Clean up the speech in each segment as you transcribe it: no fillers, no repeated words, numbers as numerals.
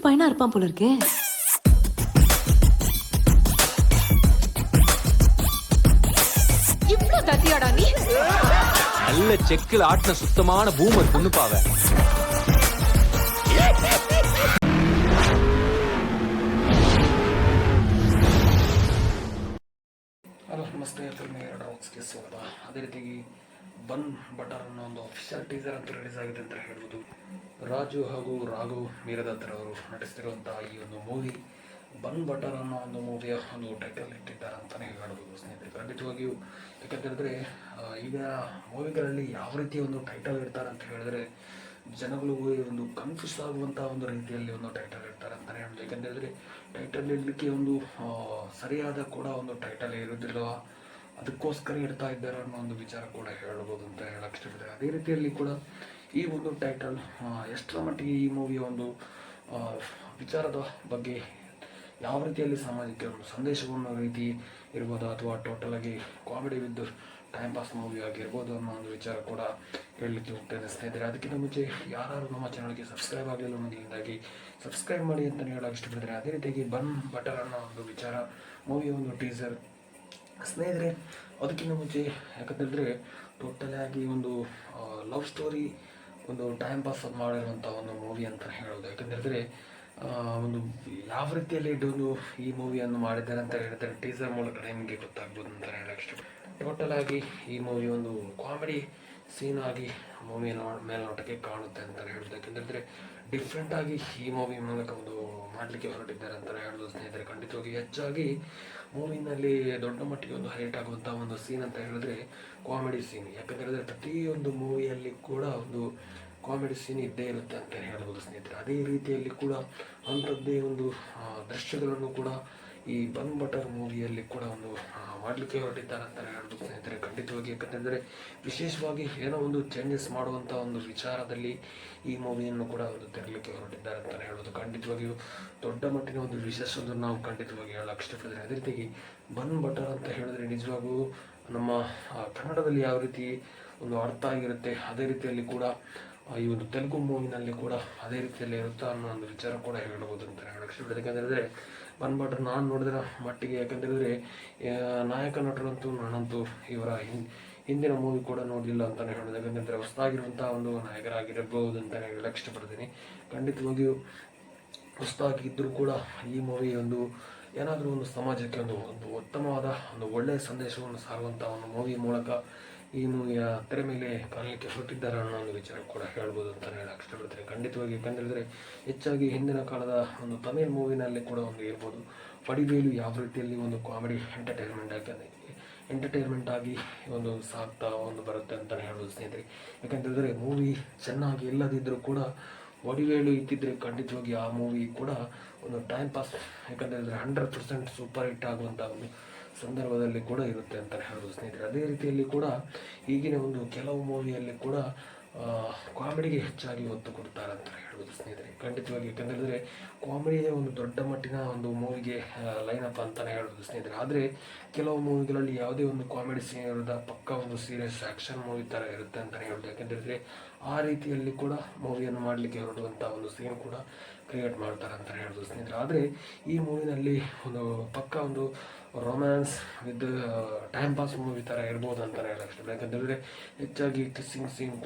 பையனா இருப்பான் போல இருக்கே. இவ்ளோ தத்தியாடா நீ? நல்ல செக்கில் ஆட்டின சுத்தமான பூமர் பொண்ணு பாவ. ಹಲೋ ನಮಸ್ತೆ, ಫಿಲ್ಮ್ ರಾಕ್ಸ್ಗೆ ಸ್ವಾಗತ. ಅದೇ ರೀತಿಯಾಗಿ ಬನ್ ಬಟರ್ ಅನ್ನೋ ಒಂದು ಅಫಿಷಿಯಲ್ ಟೀಸರ್ ಅಂತ ರಿಲೀಸ್ ಆಗಿದೆ ಅಂತ ಹೇಳ್ಬೋದು. ರಾಜು ಹಾಗೂ ರಾಘವ್ ಮೀರದತ್ತರ್ ಅವರು ನಟಿಸ್ತಿರುವಂತಹ ಈ ಒಂದು ಮೂವಿ ಬನ್ ಬಟರ್ ಅನ್ನೋ ಒಂದು ಮೂವಿಯ ಒಂದು ಟೈಟಲ್ ಇಟ್ಟಿದ್ದಾರೆ ಅಂತಲೇ ಹೇಳ್ಬೋದು ಸ್ನೇಹಿತರೆ. ಖಂಡಿತವಾಗಿಯೂ ಯಾಕಂತೇಳಿದ್ರೆ ಈಗ ಮೂವಿಗಳಲ್ಲಿ ಯಾವ ರೀತಿ ಒಂದು ಟೈಟಲ್ ಇಡ್ತಾರೆ ಅಂತ ಹೇಳಿದ್ರೆ ಜನಗಳು ಒಂದು ಕನ್ಫ್ಯೂಸ್ ಆಗುವಂಥ ಒಂದು ರೀತಿಯಲ್ಲಿ ಒಂದು ಟೈಟಲ್ ಇಡ್ತಾರೆ ಅಂತಲೇ ಹೇಳ್ಬೋದು. ಯಾಕಂತೇಳಿದ್ರೆ ಟೈಟಲ್ ಇಡಲಿಕ್ಕೆ ಒಂದು ಸರಿಯಾದ ಕೂಡ ಒಂದು ಟೈಟಲ್ ಇರೋದಿಲ್ಲ, ಅದಕ್ಕೋಸ್ಕರ ಇಡ್ತಾ ಇದ್ದಾರೆ ಅನ್ನೋ ಒಂದು ವಿಚಾರ ಕೂಡ ಹೇಳ್ಬೋದು ಅಂತ ಹೇಳಕ್ಕೆ ಇಷ್ಟಪಡ್ತಾರೆ. ಅದೇ ರೀತಿಯಲ್ಲಿ ಕೂಡ ಈ ಒಂದು ಟೈಟಲ್ ಎಷ್ಟರ ಮಟ್ಟಿಗೆ ಈ ಮೂವಿಯ ಒಂದು ವಿಚಾರದ ಬಗ್ಗೆ ಯಾವ ರೀತಿಯಲ್ಲಿ ಸಮಾಜಕ್ಕೆ ಒಂದು ಸಂದೇಶವನ್ನು ರೀತಿ ಇರ್ಬೋದು ಅಥವಾ ಟೋಟಲ್ ಆಗಿ comedy with time pass movie ಆಗಿರ್ಬೋದು ಅನ್ನೋ ಒಂದು ವಿಚಾರ ಕೂಡ ಹೇಳಲಿಕ್ಕೆ ಹೋಗ್ತೇನೆ ಸ್ನೇಹಿತರೆ. ಅದಕ್ಕಿಂತ ಮುಂಚೆ ಯಾರು ನಮ್ಮ ಚಾನಲ್ಗೆ ಸಬ್ಸ್ಕ್ರೈಬ್ ಆಗಲಿಲ್ಲ ಮೊದಲಿಂದಾಗಿ ಸಬ್ಸ್ಕ್ರೈಬ್ ಮಾಡಿ ಅಂತಲೇ ಹೇಳಕ್ಕೆ ಇಷ್ಟಪಡ್ತಾರೆ. ಅದೇ ರೀತಿಯಾಗಿ ಬನ್ ಬಟರ್ ಅನ್ನೋ ಒಂದು ವಿಚಾರ ಮೂವಿಯ ಒಂದು ಟೀಸರ್ ಸ್ನೇಹಿತರೆ. ಅದಕ್ಕಿಂತ ಮುಂಚೆ ಯಾಕಂತೇಳಿದ್ರೆ ಟೋಟಲ್ ಆಗಿ ಒಂದು ಲವ್ ಸ್ಟೋರಿ ಒಂದು ಟೈಮ್ ಪಾಸ್ ಮಾಡಿರುವಂಥ ಒಂದು ಮೂವಿ ಅಂತ ಹೇಳೋದು. ಯಾಕಂತೇಳಿದ್ರೆ ಒಂದು ಯಾವ ರೀತಿಯಲ್ಲಿ ಇಡೋದು ಈ ಮೂವಿಯನ್ನು ಮಾಡಿದ್ದಾರೆ ಅಂತ ಹೇಳಿದ್ರೆ ಟೀಸರ್ ಮೂಲಕ ನಿಮಗೆ ಗೊತ್ತಾಗ್ಬೋದು ಅಂತ ಹೇಳಕ್ಕೆ ಇಷ್ಟಪಡ್ತೀನಿ. ಟೋಟಲ್ ಆಗಿ ಈ ಮೂವಿ ಒಂದು ಕಾಮಿಡಿ ಸೀನ್ ಆಗಿ ಮೂವಿಯ ಮೇಲ್ನೋಟಕ್ಕೆ ಕಾಣುತ್ತೆ ಅಂತ ಹೇಳೋದು. ಯಾಕಂತೇಳಿದ್ರೆ ಡಿಫ್ರೆಂಟ್ ಆಗಿ ಈ ಮೂವಿ ಮೂಲಕ ಒಂದು ಮಾಡಲಿಕ್ಕೆ ಹೊರಟಿದ್ದಾರೆ ಅಂತ ಹೇಳೋದು ಸ್ನೇಹಿತರೆ. ಖಂಡಿತವಾಗಿ ಹೆಚ್ಚಾಗಿ ಮೂವಿನಲ್ಲಿ ದೊಡ್ಡ ಮಟ್ಟಿಗೆ ಒಂದು ಹೈಲೈಟ್ ಆಗುವಂಥ ಒಂದು ಸೀನ್ ಅಂತ ಹೇಳಿದ್ರೆ ಕಾಮಿಡಿ ಸೀನ್. ಯಾಕಂತೇಳಿದ್ರೆ ಪ್ರತಿಯೊಂದು ಮೂವಿಯಲ್ಲಿ ಕೂಡ ಒಂದು ಕಾಮಿಡಿ ಸೀನ್ ಇದ್ದೇ ಇರುತ್ತೆ ಅಂತ ಹೇಳ್ಬೋದು ಸ್ನೇಹಿತರೆ. ಅದೇ ರೀತಿಯಲ್ಲಿ ಕೂಡ ಅಂಥದ್ದೇ ಒಂದು ದೃಶ್ಯಗಳನ್ನು ಕೂಡ ಈ ಬನ್ ಬಟರ್ ಮೂವಿಯಲ್ಲಿ ಕೂಡ ಒಂದು ಮಾಡಲಿಕ್ಕೆ ಹೊರಟಿದ್ದಾರೆ ಅಂತ ಹೇಳ್ಬೋದು ಸ್ನೇಹಿತರೆ. ಖಂಡಿತವಾಗಿ ಯಾಕಂತಂದರೆ ವಿಶೇಷವಾಗಿ ಏನೋ ಒಂದು ಚೇಂಜಸ್ ಮಾಡುವಂಥ ಒಂದು ವಿಚಾರದಲ್ಲಿ ಈ ಮೂವಿಯನ್ನು ಕೂಡ ಒಂದು ತೆರಲಿಕ್ಕೆ ಹೊರಟಿದ್ದಾರೆ ಅಂತ ಹೇಳ್ಬೋದು. ಖಂಡಿತವಾಗಿಯೂ ದೊಡ್ಡ ಮಟ್ಟಿನ ಒಂದು ವಿಶೇಷವನ್ನು ನಾವು ಖಂಡಿತವಾಗಿ ಹೇಳಕ್ಕೆ ಇಷ್ಟಪಡ್ತಾರೆ. ಅದೇ ರೀತಿಯಾಗಿ ಬನ್ ಬಟರ್ ಅಂತ ಹೇಳಿದ್ರೆ ನಿಜವಾಗೂ ನಮ್ಮ ಕನ್ನಡದಲ್ಲಿ ಯಾವ ರೀತಿ ಒಂದು ಅರ್ಥ ಆಗಿರುತ್ತೆ ಅದೇ ರೀತಿಯಲ್ಲಿ ಕೂಡ ಈ ಒಂದು ತೆಲುಗು ಮೂವಿನಲ್ಲಿ ಕೂಡ ಅದೇ ರೀತಿಯಲ್ಲಿ ಇರುತ್ತಾ ಅನ್ನೋ ಒಂದು ವಿಚಾರ ಕೂಡ ಹೇಳ್ಬೋದು ಅಂತ ಹೇಳಕ್ಕೆ ಇಷ್ಟಪಡ್ತಾರೆ. ಯಾಕಂತೇಳಿದ್ರೆ ಬನ್ ಬಟರ್ ನಾನು ನೋಡಿದ್ರೆ ಮಟ್ಟಿಗೆ ಯಾಕಂತೇಳಿದ್ರೆ ನಾಯಕ ನಟರಂತೂ ನಾನಂತೂ ಇವರ ಹಿಂದಿನ ಮೂವಿ ಕೂಡ ನೋಡಲಿಲ್ಲ ಅಂತಲೇ ಹೇಳೋದು. ಯಾಕಂತಂದರೆ ಹೊಸದಾಗಿರುವಂಥ ಒಂದು ನಾಯಕರಾಗಿರಬಹುದು ಅಂತಲೇ ಹೇಳಕ್ಕೆ ಇಷ್ಟಪಡ್ತೀನಿ. ಖಂಡಿತವಾಗಿಯೂ ಹೊಸದಾಗಿದ್ದರೂ ಕೂಡ ಈ ಮೂವಿ ಒಂದು ಏನಾದರೂ ಒಂದು ಸಮಾಜಕ್ಕೆ ಒಂದು ಉತ್ತಮವಾದ ಒಂದು ಒಳ್ಳೆಯ ಸಂದೇಶವನ್ನು ಸಾರುವಂಥ ಒಂದು ಮೂವಿ ಮೂಲಕ ಈ ಮೂವಿಯ ತೆರೆ ಮೇಲೆ ಕಾಣಲಿಕ್ಕೆ ಹೊರಟಿದ್ದಾರೆ ಅನ್ನೋ ಒಂದು ವಿಚಾರ ಕೂಡ ಹೇಳ್ಬೋದು ಅಂತ ಹೇಳಕ್ಕೆ ಇಷ್ಟಪಡ್ತೀನಿ. ಖಂಡಿತವಾಗಿ ಯಾಕಂತೇಳಿದ್ರೆ ಹೆಚ್ಚಾಗಿ ಹಿಂದಿನ ಕಾಲದ ಒಂದು ತಮಿಳ್ ಮೂವಿನಲ್ಲಿ ಕೂಡ ಒಂದು ಇರ್ಬೋದು ಪಡಿಬೇಲು ಯಾವ ರೀತಿಯಲ್ಲಿ ಒಂದು ಕಾಮಿಡಿ ಎಂಟರ್ಟೈನ್ಮೆಂಟ್ ಆಗಿ ಒಂದು ಸಾಗ್ತಾ ಒಂದು ಬರುತ್ತೆ ಅಂತಲೇ ಹೇಳ್ಬೋದು ಸ್ನೇಹಿತರೆ. ಯಾಕಂತೇಳಿದ್ರೆ ಮೂವಿ ಚೆನ್ನಾಗಿ ಇಲ್ಲದಿದ್ದರೂ ಕೂಡ ವಡಿವೇಲು ಇದ್ದಿದ್ರೆ ಖಂಡಿತವಾಗಿ ಆ ಮೂವಿ ಕೂಡ ಒಂದು ಟೈಮ್ ಪಾಸ್ ಯಾಕಂತೇಳಿದ್ರೆ 100% ಸೂಪರ್ ಹಿಟ್ ಆಗುವಂಥ ಒಂದು ಸಂದರ್ಭದಲ್ಲಿ ಕೂಡ ಇರುತ್ತೆ ಅಂತ ಹೇಳ್ಬೋದು ಸ್ನೇಹಿತರೆ. ಅದೇ ರೀತಿಯಲ್ಲಿ ಕೂಡ ಈಗಿನ ಒಂದು ಕೆಲವು ಮೂವಿಯಲ್ಲಿ ಕೂಡ ಕಾಮಿಡಿಗೆ ಹೆಚ್ಚಾಗಿ ಒತ್ತು ಕೊಡ್ತಾರೆ ಅಂತ ಹೇಳ್ಬೋದು ಸ್ನೇಹಿತರೆ. ಖಂಡಿತವಾಗಿ ಯಾಕಂತೇಳಿದ್ರೆ ಕಾಮಿಡಿಯೇ ಒಂದು ದೊಡ್ಡ ಮಟ್ಟಿನ ಒಂದು ಮೂವಿಗೆ ಲೈನಪ್ ಅಂತಲೇ ಹೇಳ್ಬೋದು ಸ್ನೇಹಿತರೆ. ಆದರೆ ಕೆಲವು ಮೂವಿಗಳಲ್ಲಿ ಯಾವುದೇ ಒಂದು ಕಾಮಿಡಿ ಸೀನ್ ಇರೋದ ಪಕ್ಕ ಒಂದು ಸೀರಿಯಸ್ ಆ್ಯಕ್ಷನ್ ಮೂವಿ ಥರ ಇರುತ್ತೆ ಅಂತಲೇ ಹೇಳ್ಬೋದು. ಯಾಕಂತೇಳಿದ್ರೆ ಆ ರೀತಿಯಲ್ಲಿ ಕೂಡ ಮೂವಿಯನ್ನು ಮಾಡಲಿಕ್ಕೆ ಹೊರಡುವಂಥ ಒಂದು ಸೀನ್ ಕೂಡ ಕ್ರಿಯೇಟ್ ಮಾಡ್ತಾರೆ ಅಂತ ಹೇಳ್ಬೋದು ಸ್ನೇಹಿತರೆ. ಆದರೆ ಈ ಮೂವಿನಲ್ಲಿ ಒಂದು ಪಕ್ಕ ಒಂದು romance with time pass movie ಥರ ಇರ್ಬೋದು ಅಂತಲೇ ಹೇಳಕ್ಕೆ. ಯಾಕಂತೇಳಿದ್ರೆ ಹೆಚ್ಚಾಗಿ ಕಿಸ್ಸಿಂಗ್ ಸೀನ್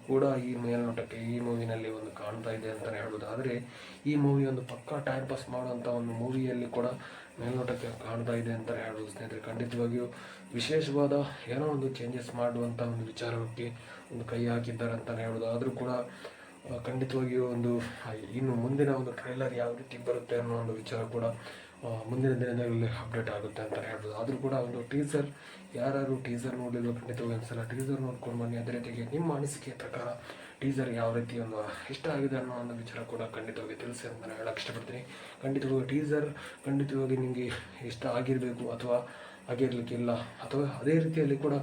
ಕೂಡ ಈ ಮೇಲ್ನೋಟಕ್ಕೆ ಈ ಮೂವಿನಲ್ಲಿ ಒಂದು ಕಾಣ್ತಾ ಇದೆ ಅಂತಲೇ ಹೇಳ್ಬೋದು. ಆದರೆ ಈ ಮೂವಿ ಒಂದು ಪಕ್ಕಾ ಟೈಮ್ ಪಾಸ್ ಮಾಡುವಂಥ ಒಂದು ಮೂವಿಯಲ್ಲಿ ಕೂಡ ಮೇಲ್ನೋಟಕ್ಕೆ ಕಾಣ್ತಾ ಇದೆ ಅಂತಲೇ ಹೇಳ್ಬೋದು ಸ್ನೇಹಿತರೆ. ಖಂಡಿತವಾಗಿಯೂ ವಿಶೇಷವಾದ ಏನೋ ಒಂದು ಚೇಂಜಸ್ ಮಾಡುವಂಥ ಒಂದು ವಿಚಾರಕ್ಕೆ ಒಂದು ಕೈ ಹಾಕಿದ್ದಾರೆ ಅಂತಲೇ ಹೇಳ್ಬೋದು. ಆದರೂ ಕೂಡ ಖಂಡಿತವಾಗಿಯೂ ಒಂದು ಇನ್ನು ಮುಂದಿನ ಒಂದು ಟ್ರೈಲರ್ ಯಾವ ರೀತಿ ಬರುತ್ತೆ ಅನ್ನೋ ಒಂದು ವಿಚಾರ ಕೂಡ ಮುಂದಿನ ದಿನಗಳಲ್ಲಿ ಅಪ್ಡೇಟ್ ಆಗುತ್ತೆ ಅಂತಲೇ ಹೇಳ್ಬೋದು. ಆದರೂ ಕೂಡ ಒಂದು ಟೀಸರ್ ಯಾರು ಟೀಸರ್ ನೋಡಿದ್ರು ಖಂಡಿತವಾಗಿ ಒಂದ್ಸಲ ಟೀಸರ್ ನೋಡ್ಕೊಂಡು ಬನ್ನಿ. ಅದೇ ರೀತಿಗೆ ನಿಮ್ಮ ಅನಿಸಿಕೆಯ ಪ್ರಕಾರ ಟೀಸರ್ ಯಾವ ರೀತಿ ಒಂದು ಇಷ್ಟ ಆಗಿದೆ ಅನ್ನೋ ಒಂದು ವಿಚಾರ ಕೂಡ ಖಂಡಿತವಾಗಿ ತಿಳಿಸಿ ಅಂತ ಹೇಳಕ್ಕೆ ಇಷ್ಟಪಡ್ತೀನಿ. ಖಂಡಿತವಾಗಿ ಟೀಸರ್ ಖಂಡಿತವಾಗಿ ನಿಮಗೆ ಇಷ್ಟ ಆಗಿರಬೇಕು ಅಥವಾ ಆಗಿರಲಿಕ್ಕಿಲ್ಲ ಅಥವಾ ಅದೇ ರೀತಿಯಲ್ಲಿ ಕೂಡ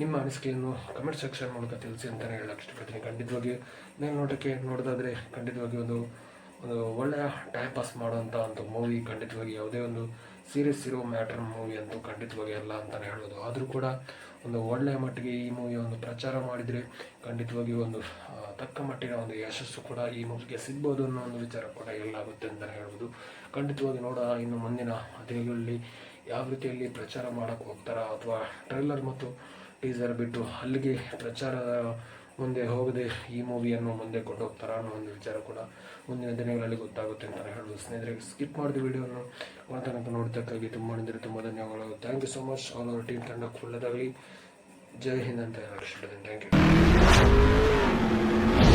ನಿಮ್ಮ ಅನಿಸಿಕೆಯನ್ನು ಕಮೆಂಟ್ ಸೆಕ್ಷನ್ ಮೂಲಕ ತಿಳಿಸಿ ಅಂತಲೇ ಹೇಳಕ್ಕೆ ಇಷ್ಟಪಡ್ತೀನಿ. ಖಂಡಿತವಾಗಿ ಮೇಲ್ನೋಟಕ್ಕೆ ನೋಡೋದಾದರೆ ಖಂಡಿತವಾಗಿ ಒಂದು ಒಳ್ಳೆಯ ಟೈಮ್ ಪಾಸ್ ಮಾಡುವಂಥ ಒಂದು ಮೂವಿ ಖಂಡಿತವಾಗಿ ಯಾವುದೇ ಒಂದು ಸೀರಿಯಸ್ ಇರೋ ಮ್ಯಾಟರ್ ಮೂವಿ ಅಂತೂ ಖಂಡಿತವಾಗಿ ಅಲ್ಲ ಅಂತಲೇ ಹೇಳ್ಬೋದು. ಆದರೂ ಕೂಡ ಒಂದು ಒಳ್ಳೆಯ ಮಟ್ಟಿಗೆ ಈ ಮೂವಿಯ ಒಂದು ಪ್ರಚಾರ ಮಾಡಿದರೆ ಖಂಡಿತವಾಗಿ ಒಂದು ತಕ್ಕ ಮಟ್ಟಿನ ಒಂದು ಯಶಸ್ಸು ಕೂಡ ಈ ಮೂವಿಗೆ ಸಿಗ್ಬೋದು ಅನ್ನೋ ಒಂದು ವಿಚಾರ ಕೂಡ ಎಲ್ಲಾಗುತ್ತೆ ಅಂತಲೇ ಹೇಳ್ಬೋದು. ಖಂಡಿತವಾಗಿ ನೋಡೋಣ ಇನ್ನು ಮುಂದಿನ ದಿನಗಳಲ್ಲಿ ಯಾವ ರೀತಿಯಲ್ಲಿ ಪ್ರಚಾರ ಮಾಡೋಕ್ಕೆ ಹೋಗ್ತಾರಾ, ಅಥವಾ ಟ್ರೈಲರ್ ಮತ್ತು ಟೀಸರ್ ಬಿಟ್ಟು ಅಲ್ಲಿಗೆ ಪ್ರಚಾರದ ಮುಂದೆ ಹೋಗದೆ ಈ ಮೂವಿಯನ್ನು ಮುಂದೆ ಕೊಂಡು ಹೋಗ್ತಾರಾ ಅನ್ನೋ ಒಂದು ವಿಚಾರ ಕೂಡ ಮುಂದಿನ ದಿನಗಳಲ್ಲಿ ಗೊತ್ತಾಗುತ್ತೆ ಅಂತಲೇ ಹೇಳ್ಬೋದು. ಸ್ನೇಹಿತರೆ, ಸ್ಕಿಪ್ ಮಾಡಿದ ವಿಡಿಯೋವನ್ನು ತನಕ ನೋಡಿದ್ದಕ್ಕಾಗಿ ತುಂಬ ಧನ್ಯವಾದಗಳು. Thank you so much. All our team ತಂಡಕ್ಕೆ ಒಳ್ಳೆಯದಾಗಲಿ. ಜೈ ಹಿಂದ್ ಅಂತ ಹೇಳಕ್ಕೆ ಇಷ್ಟಪಡ್ತೀನಿ. Thank you.